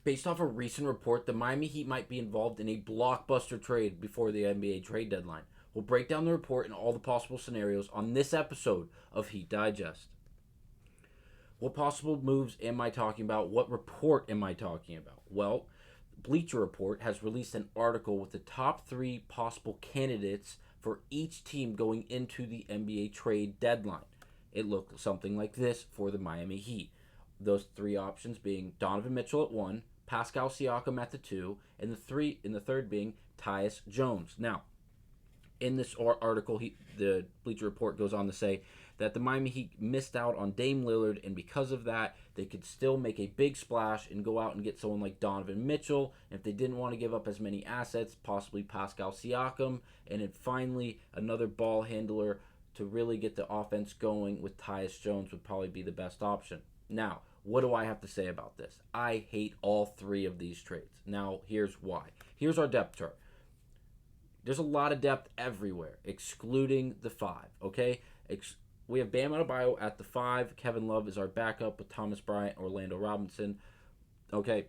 Based off a recent report, the Miami Heat might be involved in a blockbuster trade before the NBA trade deadline. We'll break down the report and all the possible scenarios on this episode of Heat Digest. What possible moves am I talking about? What report am I talking about? Well, Bleacher Report has released an article with the top 3 possible candidates for each team going into the NBA trade deadline. It looked something like this for the Miami Heat. Those 3 options being Donovan Mitchell at 1, Pascal Siakam at the 2, and the third being Tyus Jones. Now, in this article, the Bleacher Report goes on to say that the Miami Heat missed out on Dame Lillard, and because of that, they could still make a big splash and go out and get someone like Donovan Mitchell. And if they didn't want to give up as many assets, possibly Pascal Siakam, and then finally another ball handler to really get the offense going with Tyus Jones would probably be the best option. Now, what do I have to say about this? I hate all 3 of these trades. Now, here's why. Here's our depth chart. There's a lot of depth everywhere, excluding the 5, okay? We have Bam Adebayo at the 5. Kevin Love is our backup with Thomas Bryant, Orlando Robinson. Okay,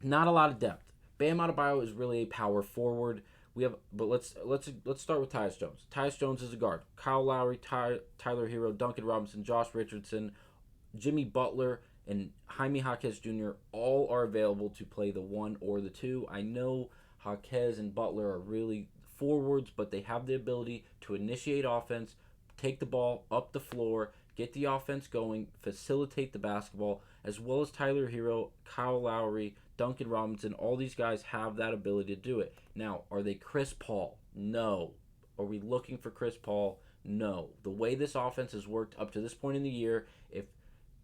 not a lot of depth. Bam Adebayo is really a power forward. But let's start with Tyus Jones. Tyus Jones is a guard. Kyle Lowry, Tyler Hero, Duncan Robinson, Josh Richardson, Jimmy Butler, and Jaime Jaquez Jr. all are available to play the 1 or the 2. I know Jaquez and Butler are really forwards, but they have the ability to initiate offense, take the ball up the floor, get the offense going, facilitate the basketball, as well as Tyler Hero, Kyle Lowry, Duncan Robinson. All these guys have that ability to do it. Now, are they Chris Paul? No. Are we looking for Chris Paul? No. The way this offense has worked up to this point in the year, if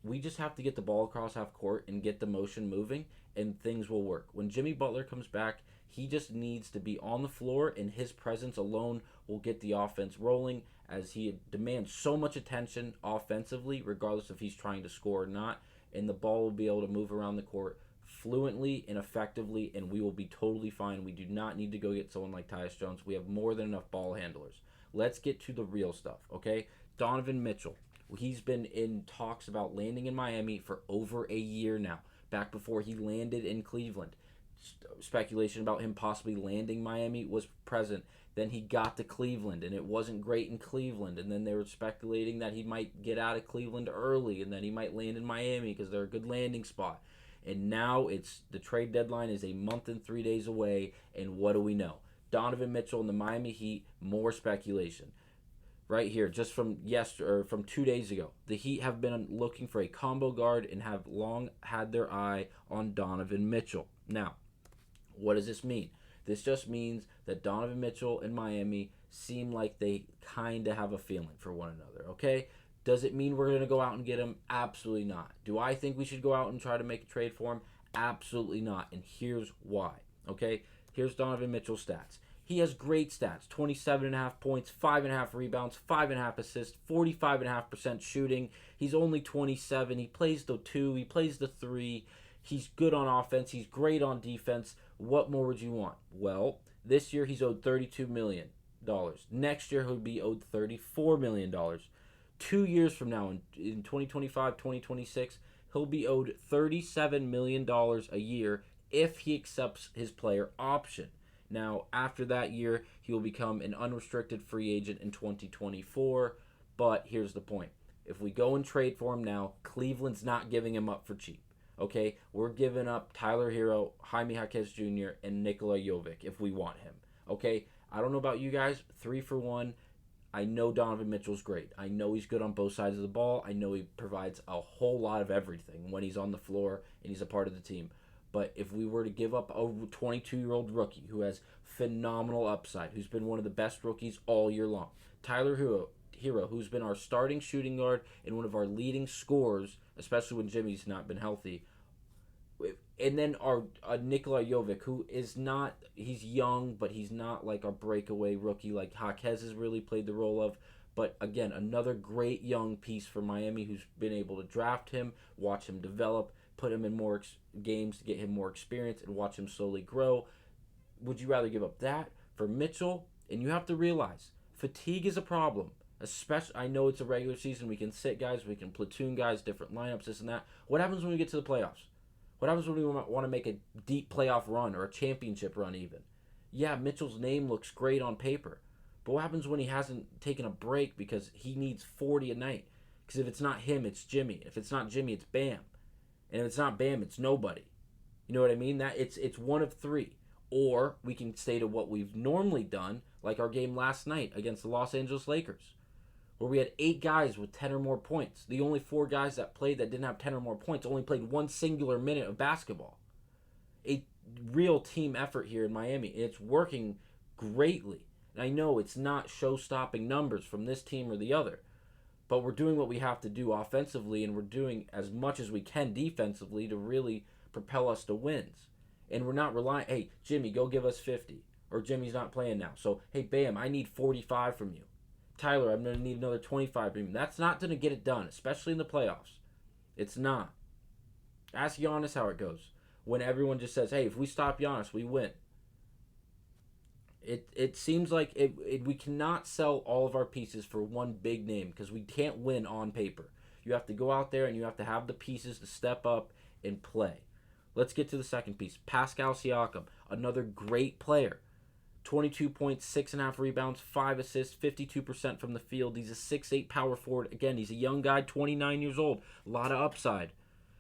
we just have to get the ball across half court and get the motion moving, and things will work. When Jimmy Butler comes back, he just needs to be on the floor, and his presence alone will get the offense rolling, as he demands so much attention offensively, regardless if he's trying to score or not, and the ball will be able to move around the court fluently and effectively, and we will be totally fine. We do not need to go get someone like Tyus Jones. We have more than enough ball handlers. Let's get to the real stuff, okay? Donovan Mitchell. He's been in talks about landing in Miami for over a year now, back before he landed in Cleveland. Speculation about him possibly landing Miami was present. Then he got to Cleveland, and it wasn't great in Cleveland. And then they were speculating that he might get out of Cleveland early, and then he might land in Miami because they're a good landing spot. And now the trade deadline is a month and 3 days away, and what do we know? Donovan Mitchell and the Miami Heat, more speculation. Right here, just from 2 days ago, the Heat have been looking for a combo guard and have long had their eye on Donovan Mitchell. Now, what does this mean? This just means that Donovan Mitchell and Miami seem like they kind of have a feeling for one another, okay? Does it mean we're going to go out and get him? Absolutely not. Do I think we should go out and try to make a trade for him? Absolutely not. And here's why, okay? Here's Donovan Mitchell's stats. He has great stats. 27.5 points, 5.5 rebounds, 5.5 assists, 45.5% shooting. He's only 27. He plays the 2. He plays the 3. He's good on offense. He's great on defense. What more would you want? Well, this year he's owed $32 million. Next year he'll be owed $34 million. 2 years from now, in 2025, 2026, he'll be owed $37 million a year if he accepts his player option. Now, after that year, he will become an unrestricted free agent in 2024. But here's the point. If we go and trade for him now, Cleveland's not giving him up for cheap. Okay? We're giving up Tyler Hero, Jaime Jaquez Jr., and Nikola Jovic if we want him. Okay? I don't know about you guys. 3 for 1. I know Donovan Mitchell's great. I know he's good on both sides of the ball. I know he provides a whole lot of everything when he's on the floor and he's a part of the team. But if we were to give up a 22-year-old rookie who has phenomenal upside, who's been one of the best rookies all year long, Tyler Hero, who's been our starting shooting guard and one of our leading scorers, especially when Jimmy's not been healthy, and then our Nikola Jovic, who is not, he's young, but he's not like a breakaway rookie like Jaquez has really played the role of. But again, another great young piece for Miami who's been able to draft him, watch him develop, put him in more games to get him more experience, and watch him slowly grow. Would you rather give up that for Mitchell? And you have to realize, fatigue is a problem. Especially, I know it's a regular season. We can sit guys, we can platoon guys, different lineups, this and that. What happens when we get to the playoffs? What happens when we want to make a deep playoff run or a championship run even? Yeah, Mitchell's name looks great on paper. But what happens when he hasn't taken a break because he needs 40 a night? Because if it's not him, it's Jimmy. If it's not Jimmy, it's Bam. And if it's not Bam, it's nobody. You know what I mean? That it's one of three. Or we can stay to what we've normally done, like our game last night against the Los Angeles Lakers, where we had 8 guys with 10 or more points. The only 4 guys that played that didn't have 10 or more points only played one singular minute of basketball. A real team effort here in Miami. It's working greatly. And I know it's not show-stopping numbers from this team or the other, but we're doing what we have to do offensively, and we're doing as much as we can defensively to really propel us to wins. And we're not relying, hey, Jimmy, go give us 50. Or Jimmy's not playing now. So, hey, Bam, I need 45 from you. Tyler, I'm going to need another 25 from you. That's not going to get it done, especially in the playoffs. It's not. Ask Giannis how it goes. When everyone just says, hey, if we stop Giannis, we win. It seems like we cannot sell all of our pieces for one big name because we can't win on paper. You have to go out there and you have to have the pieces to step up and play. Let's get to the second piece. Pascal Siakam, another great player. 22 points, 6.5 rebounds, 5 assists, 52% from the field. He's a 6'8 power forward. Again, he's a young guy, 29 years old. A lot of upside.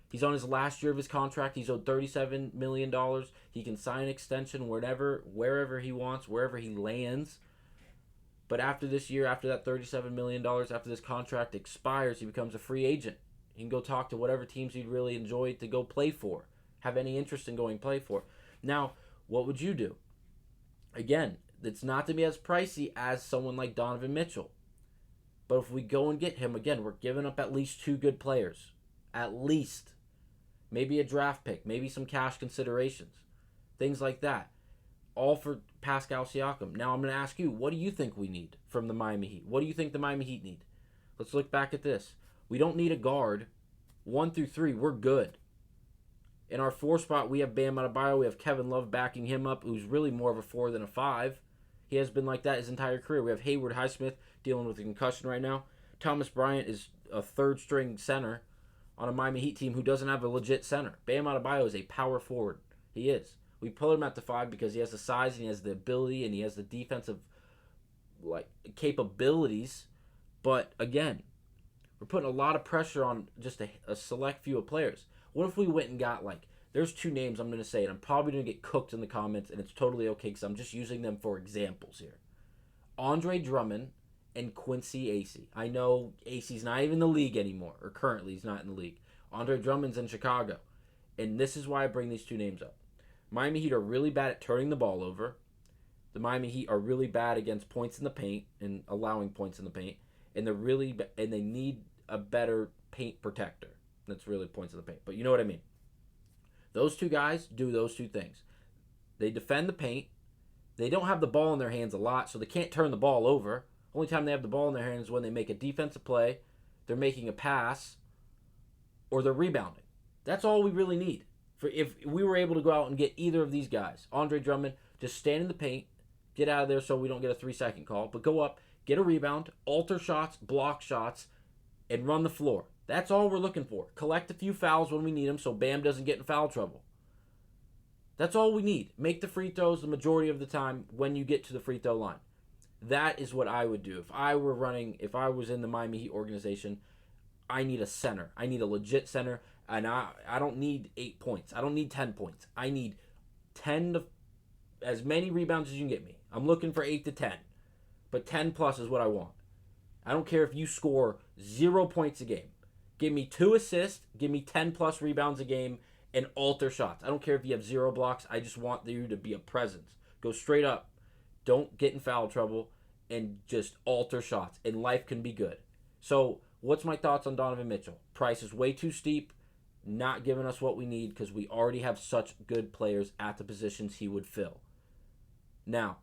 He's on his last year of his contract. He's owed $37 million. He can sign an extension wherever he wants, wherever he lands. But after this year, after that $37 million, after this contract expires, he becomes a free agent. He can go talk to whatever teams he'd really enjoy to go play for, have any interest in going play for. Now, what would you do? Again, it's not to be as pricey as someone like Donovan Mitchell. But if we go and get him, again, we're giving up at least 2 good players. At least. Maybe a draft pick. Maybe some cash considerations. Things like that. All for Pascal Siakam. Now I'm going to ask you, what do you think we need from the Miami Heat? What do you think the Miami Heat need? Let's look back at this. We don't need a guard. 1 through 3, we're good. In our 4 spot, we have Bam Adebayo. We have Kevin Love backing him up, who's really more of a 4 than a 5. He has been like that his entire career. We have Hayward Highsmith dealing with a concussion right now. Thomas Bryant is a 3rd-string center on a Miami Heat team who doesn't have a legit center. Bam Adebayo is a power forward. He is. We put him at the 5 because he has the size and he has the ability and he has the defensive capabilities. But again, we're putting a lot of pressure on just a select few of players. What if we went and got there's 2 names I'm going to say, and I'm probably going to get cooked in the comments, and it's totally okay because I'm just using them for examples here. Andre Drummond and Quincy Acey. I know Acey's not even in the league anymore, or currently he's not in the league. Andre Drummond's in Chicago, and this is why I bring these 2 names up. Miami Heat are really bad at turning the ball over. The Miami Heat are really bad against points in the paint and allowing points in the paint, and they need a better paint protector. That's really points in the paint, but you know what I mean. Those 2 guys do those 2 things. They defend the paint. They don't have the ball in their hands a lot, so they can't turn the ball over. Only time they have the ball in their hands is when they make a defensive play, they're making a pass, or they're rebounding. That's all we really need. If we were able to go out and get either of these guys, Andre Drummond, just stand in the paint, get out of there so we don't get a 3-second call, but go up, get a rebound, alter shots, block shots, and run the floor. That's all we're looking for. Collect a few fouls when we need them so Bam doesn't get in foul trouble. That's all we need. Make the free throws the majority of the time when you get to the free throw line. That is what I would do. If I was in the Miami Heat organization, I need a center. I need a legit center, and I don't need 8 points. I don't need 10 points. I need 10 to as many rebounds as you can get me. I'm looking for 8 to 10, but 10 plus is what I want. I don't care if you score 0 points a game. Give me 2 assists, give me 10 plus rebounds a game, and alter shots. I don't care if you have 0 blocks. I just want you to be a presence. Go straight up. Don't get in foul trouble, and just alter shots, and life can be good. So, what's my thoughts on Donovan Mitchell? Price is way too steep, not giving us what we need because we already have such good players at the positions he would fill. Now,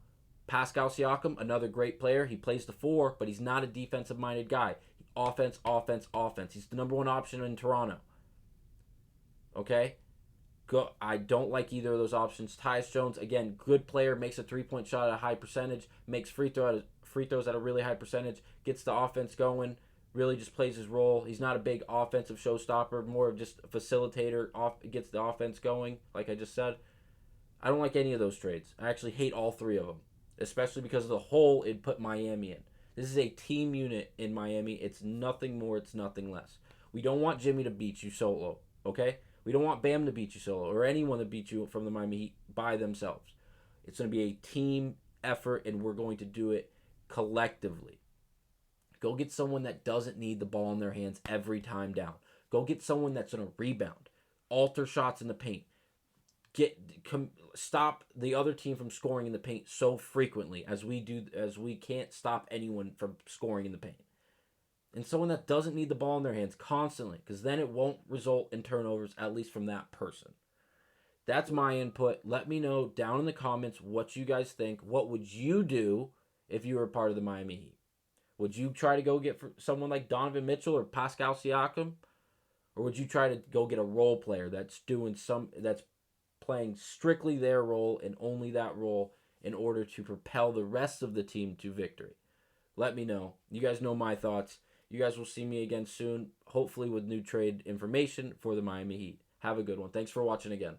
Pascal Siakam, another great player. He plays the 4, but he's not a defensive-minded guy. Offense, offense, offense. He's the number 1 option in Toronto. Okay? I don't like either of those options. Tyus Jones, again, good player, makes a 3-point shot at a high percentage, makes free throws at a really high percentage, gets the offense going, really just plays his role. He's not a big offensive showstopper, more of just a facilitator, gets the offense going, like I just said. I don't like any of those trades. I actually hate all three of them, especially because of the hole it put Miami in. This is a team unit in Miami. It's nothing more, it's nothing less. We don't want Jimmy to beat you solo, okay? We don't want Bam to beat you solo or anyone to beat you from the Miami Heat by themselves. It's going to be a team effort, and we're going to do it collectively. Go get someone that doesn't need the ball in their hands every time down. Go get someone that's going to rebound, alter shots in the paint, stop the other team from scoring in the paint so frequently as we can't stop anyone from scoring in the paint. And someone that doesn't need the ball in their hands constantly, because then it won't result in turnovers, at least from that person. That's my input. Let me know down in the comments what you guys think. What would you do if you were part of the Miami Heat? Would you try to go get someone like Donovan Mitchell or Pascal Siakam? Or would you try to go get a role player that's playing strictly their role and only that role in order to propel the rest of the team to victory? Let me know. You guys know my thoughts. You guys will see me again soon, hopefully with new trade information for the Miami Heat. Have a good one. Thanks for watching again.